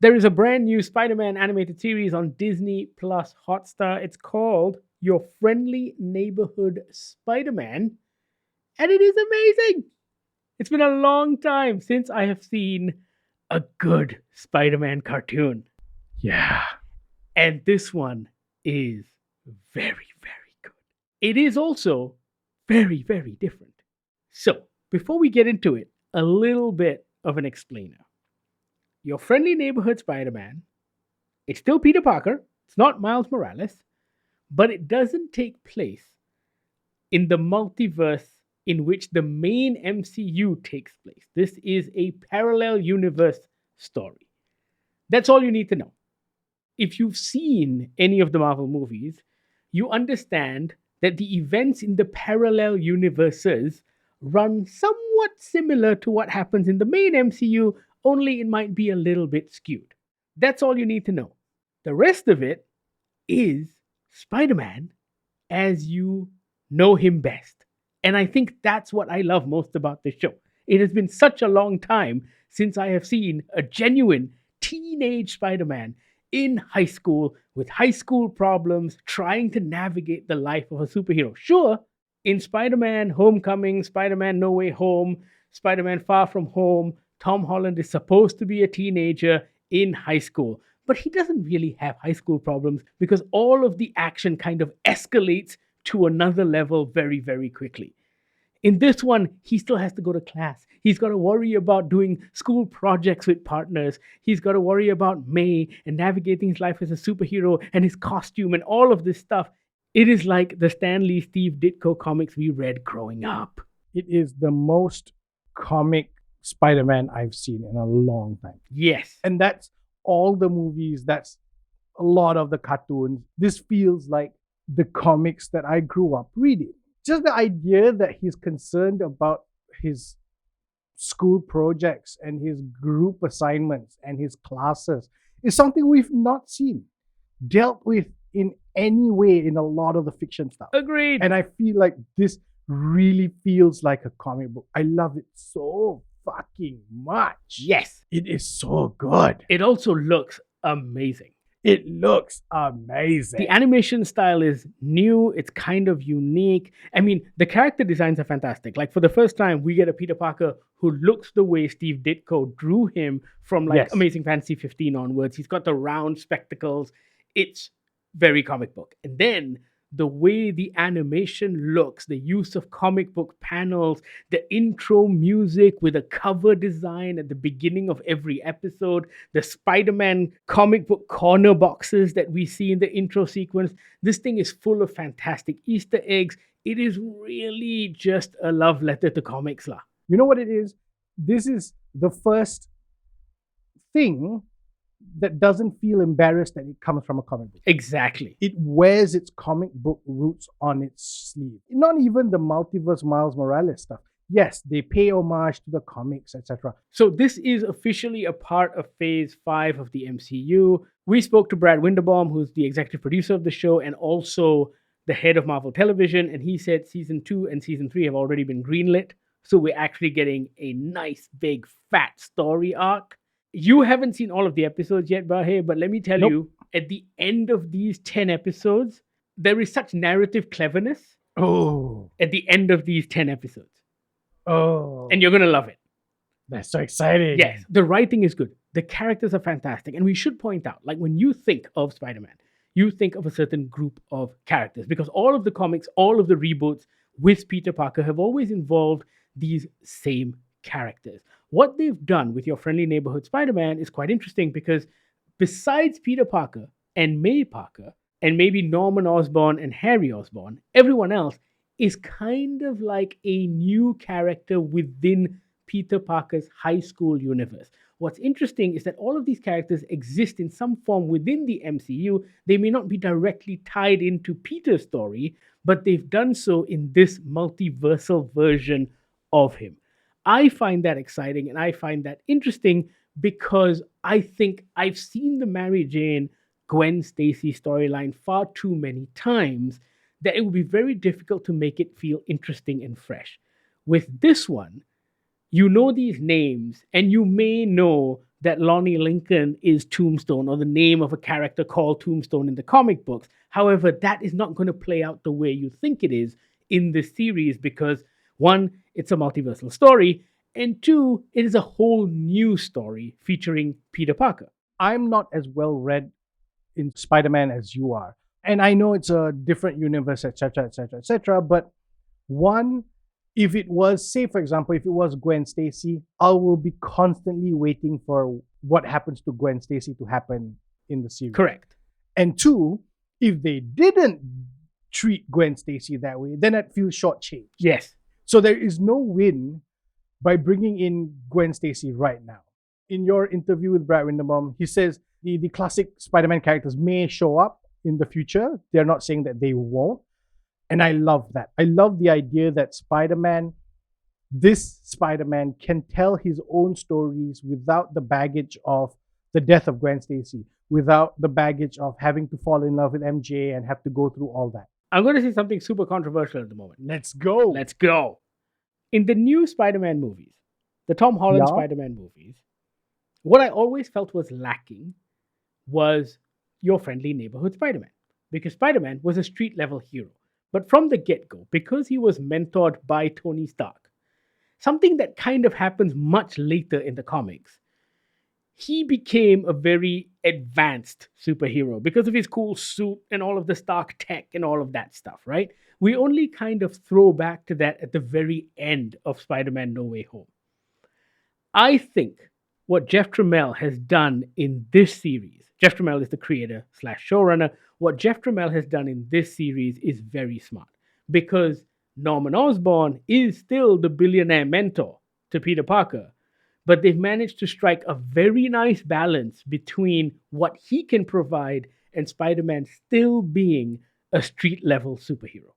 There is a brand new Spider-Man animated series on Disney Plus Hotstar. It's called Your Friendly Neighborhood Spider-Man, and it is amazing. It's been a long time since I have seen a good Spider-Man cartoon, Yeah. and this one is very, very good. It is also very, very different. So, before we get into it, a little bit of an explainer. Your Friendly Neighborhood Spider-Man, it's still Peter Parker, it's not Miles Morales, but it doesn't take place in the multiverse in which the main MCU takes place. This is a parallel universe story. That's all you need to know. If you've seen any of the Marvel movies, you understand that the events in the parallel universes run somewhat similar to what happens in the main MCU, only it might be a little bit skewed. That's all you need to know. The rest of it is Spider Man as you know him best. And I think that's what I love most about this show. It has been such a long time since I have seen a genuine teenage Spider Man in high school with high school problems trying to navigate the life of a superhero. Sure, in Spider Man Homecoming, Spider Man No Way Home, Spider Man Far From Home, Tom Holland is supposed to be a teenager in high school. But he doesn't really have high school problems because all of the action kind of escalates to another level very, very quickly. In this one, he still has to go to class. He's got to worry about doing school projects with partners. He's got to worry about May and navigating his life as a superhero and his costume and all of this stuff. It is like the Stan Lee, Steve Ditko comics we read growing up. It is the most comic Spider-Man I've seen in a long time. Yes. And that's all the movies, that's a lot of the cartoons. This feels like the comics that I grew up reading. Just the idea that he's concerned about his school projects and his group assignments and his classes is something we've not seen dealt with in any way in a lot of the fiction stuff. Agreed. And I feel like this really feels like a comic book. I love it so fucking much. Yes. It is so good. It also looks amazing. It looks amazing. The animation style is new. It's kind of unique. I mean, the character designs are fantastic. Like, for the first time, we get a Peter Parker who looks the way Steve Ditko drew him from, like, Yes. Amazing Fantasy 15 onwards. He's got the round spectacles. It's very comic book. And then the way the animation looks, the use of comic book panels, the intro music with a cover design at the beginning of every episode, the Spider-Man comic book corner boxes that we see in the intro sequence. This thing is full of fantastic Easter eggs. It is really just a love letter to comics, lah. You know what it is? This is the first thing that doesn't feel embarrassed that it comes from a comic book. Exactly. It wears its comic book roots on its sleeve. Not even the multiverse Miles Morales stuff. Yes, they pay homage to the comics, etc. So this is officially a part of Phase 5 of the MCU. We spoke to Brad Winderbaum, who's the executive producer of the show and also the head of Marvel Television, and he said Season 2 and Season 3 have already been greenlit. So we're actually getting a nice, big, fat story arc. You haven't seen all of the episodes yet, Bahir, but let me tell Nope. you, at the end of these 10 episodes, there is such narrative cleverness Oh, at the end of these 10 episodes. oh. And you're going to love it. That's so exciting. Yes, the writing is good. The characters are fantastic. And we should point out, like, when you think of Spider-Man, you think of a certain group of characters because all of the comics, all of the reboots with Peter Parker have always involved these same characters. What they've done with Your Friendly Neighborhood Spider-Man is quite interesting because besides Peter Parker and May Parker and maybe Norman Osborn and Harry Osborn, everyone else is kind of like a new character within Peter Parker's high school universe. What's interesting is that all of these characters exist in some form within the MCU. They may not be directly tied into Peter's story, but they've done so in this multiversal version of him. I find that exciting and I find that interesting because I think I've seen the Mary Jane, Gwen Stacy storyline far too many times that it would be very difficult to make it feel interesting and fresh. With this one, you know these names and you may know that Lonnie Lincoln is Tombstone or the name of a character called Tombstone in the comic books. However, that is not going to play out the way you think it is in this series because, one, it's a multiversal story, and two, it is a whole new story featuring Peter Parker. I'm not as well read in Spider-Man as you are. And I know it's a different universe, etc., etc., etc. But one, if it was, say, for example, if it was Gwen Stacy, I will be constantly waiting for what happens to Gwen Stacy to happen in the series. Correct. And two, if they didn't treat Gwen Stacy that way, then I'd feel shortchanged. Yes. So there is no win by bringing in Gwen Stacy right now. In your interview with Brad Winderbaum, he says the classic Spider-Man characters may show up in the future. They're not saying that they won't. And I love that. I love the idea that this Spider-Man can tell his own stories without the baggage of the death of Gwen Stacy, without the baggage of having to fall in love with MJ and have to go through all that. I'm going to say something super controversial at the moment. Let's go. Let's go. In the new Spider-Man movies, the Tom Holland Yeah. Spider-Man movies, what I always felt was lacking was your friendly neighborhood Spider-Man. Because Spider-Man was a street-level hero. But from the get-go, because he was mentored by Tony Stark, something that kind of happens much later in the comics, he became a very advanced superhero because of his cool suit and all of the Stark tech and all of that stuff, right? We only kind of throw back to that at the very end of Spider-Man No Way Home. I think what Jeff Tramiel has done in this series, Jeff Tramiel is the creator / showrunner, what Jeff Tramiel has done in this series is very smart because Norman Osborn is still the billionaire mentor to Peter Parker, but they've managed to strike a very nice balance between what he can provide and Spider-Man still being a street-level superhero.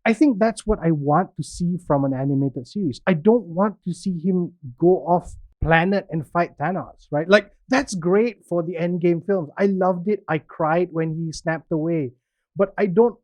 I think that's what I want to see from an animated series. I don't want to see him go off planet and fight Thanos, right? Like, that's great for the Endgame films. I loved it. I cried when he snapped away. But I don't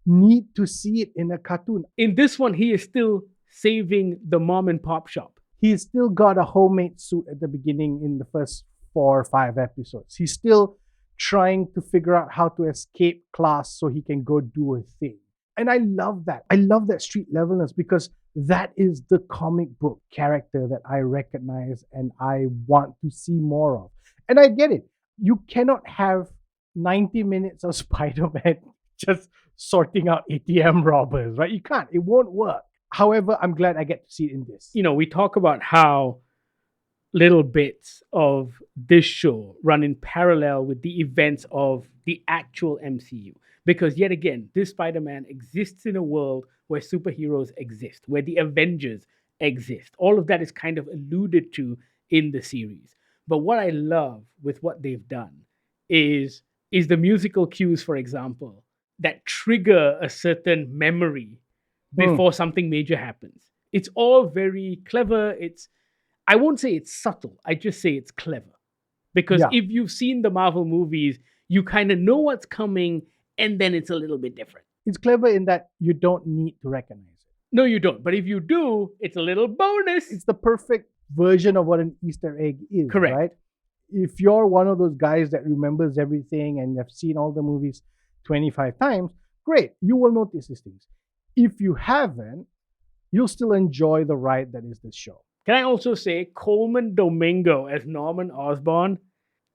need to see it in a cartoon. In this one, he is still saving the mom and pop shop. He's still got a homemade suit at the beginning in the first 4 or 5 episodes. He's still trying to figure out how to escape class so he can go do a thing. And I love that. I love that street levelness because that is the comic book character that I recognize and I want to see more of. And I get it. You cannot have 90 minutes of Spider-Man just sorting out ATM robbers, right? You can't. It won't work. However, I'm glad I get to see it in this. You know, we talk about how little bits of this show run in parallel with the events of the actual MCU. Because yet again, this Spider-Man exists in a world where superheroes exist, where the Avengers exist. All of that is kind of alluded to in the series. But what I love with what they've done is the musical cues, for example, that trigger a certain memory before something major happens. It's all very clever. I won't say it's subtle. I just say it's clever. Because if you've seen the Marvel movies, you kind of know what's coming and then it's a little bit different. It's clever in that you don't need to recognize it. No, you don't. But if you do, it's a little bonus. It's the perfect version of what an Easter egg is. Correct. Right? If you're one of those guys that remembers everything and have seen all the movies 25 times, great. You will notice these things. If you haven't, you'll still enjoy the ride that is this show. Can I also say Coleman Domingo as Norman Osborn?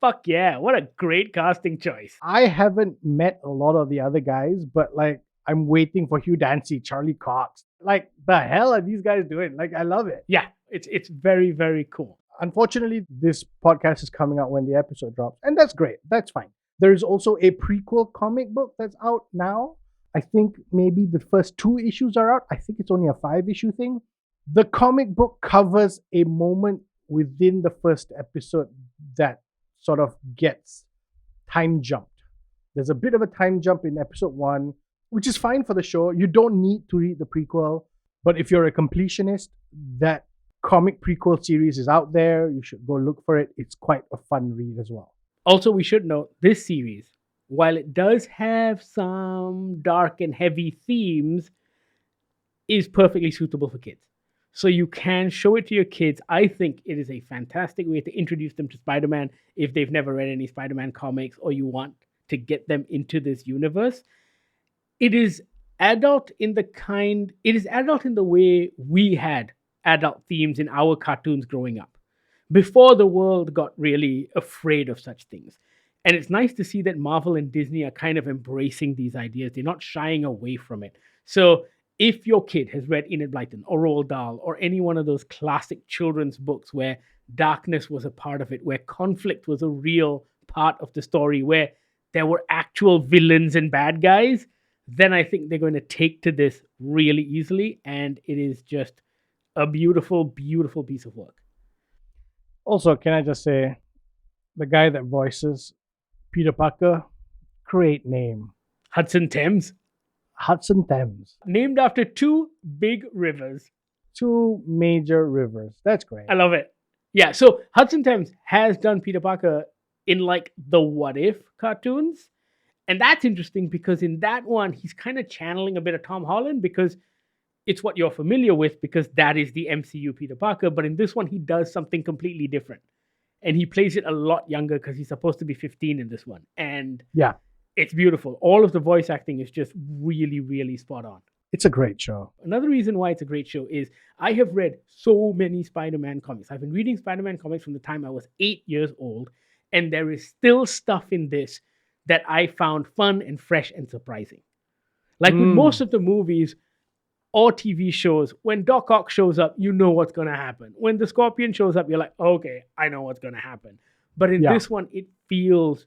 Fuck yeah, what a great casting choice. I haven't met a lot of the other guys, but like I'm waiting for Hugh Dancy, Charlie Cox. Like, the hell are these guys doing? Like, I love it. Yeah, it's very, very cool. Unfortunately, this podcast is coming out when the episode drops, and that's great. That's fine. There is also a prequel comic book that's out now. I think maybe the first 2 issues are out. I think it's only a 5-issue thing. The comic book covers a moment within the first episode that sort of gets time jumped. There's a bit of a time jump in episode 1, which is fine for the show. You don't need to read the prequel, but if you're a completionist, that comic prequel series is out there. You should go look for it. It's quite a fun read as well. Also, we should note this series, while it does have some dark and heavy themes, is perfectly suitable for kids. So you can show it to your kids. I think it is a fantastic way to introduce them to Spider-Man if they've never read any Spider-Man comics or you want to get them into this universe. It is it is adult in the way we had adult themes in our cartoons growing up before the world got really afraid of such things. And it's nice to see that Marvel and Disney are kind of embracing these ideas. They're not shying away from it. So if your kid has read Enid Blyton or Roald Dahl or any one of those classic children's books where darkness was a part of it, where conflict was a real part of the story, where there were actual villains and bad guys, then I think they're going to take to this really easily. And it is just a beautiful, beautiful piece of work. Also, can I just say, the guy that voices Peter Parker, great name. Hudson Thames. Hudson Thames. Named after two big rivers. Two major rivers. That's great. I love it. Yeah, so Hudson Thames has done Peter Parker in like the What If cartoons. And that's interesting because in that one, he's kind of channeling a bit of Tom Holland because it's what you're familiar with because that is the MCU Peter Parker. But in this one, he does something completely different. And he plays it a lot younger because he's supposed to be 15 in this one. And yeah, it's beautiful. All of the voice acting is just really, really spot on. It's a great show. Another reason why it's a great show is I have read so many Spider-Man comics. I've been reading Spider-Man comics from the time I was 8 years old. And there is still stuff in this that I found fun and fresh and surprising. Like with most of the movies or TV shows, when Doc Ock shows up, you know what's going to happen. When the Scorpion shows up, you're like, okay, I know what's going to happen. But in this one, it feels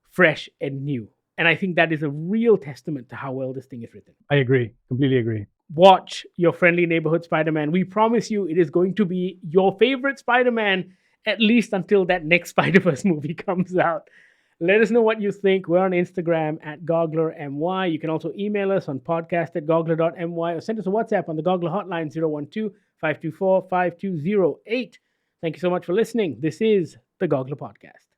fresh and new. And I think that is a real testament to how well this thing is written. I agree. Completely agree. Watch Your Friendly Neighborhood Spider-Man. We promise you it is going to be your favorite Spider-Man, at least until that next Spider-Verse movie comes out. Let us know what you think. We're on Instagram at GogglerMY. You can also email us on podcast@goggler.my or send us a WhatsApp on the Goggler hotline 012-524-5208. Thank you so much for listening. This is the Goggler Podcast.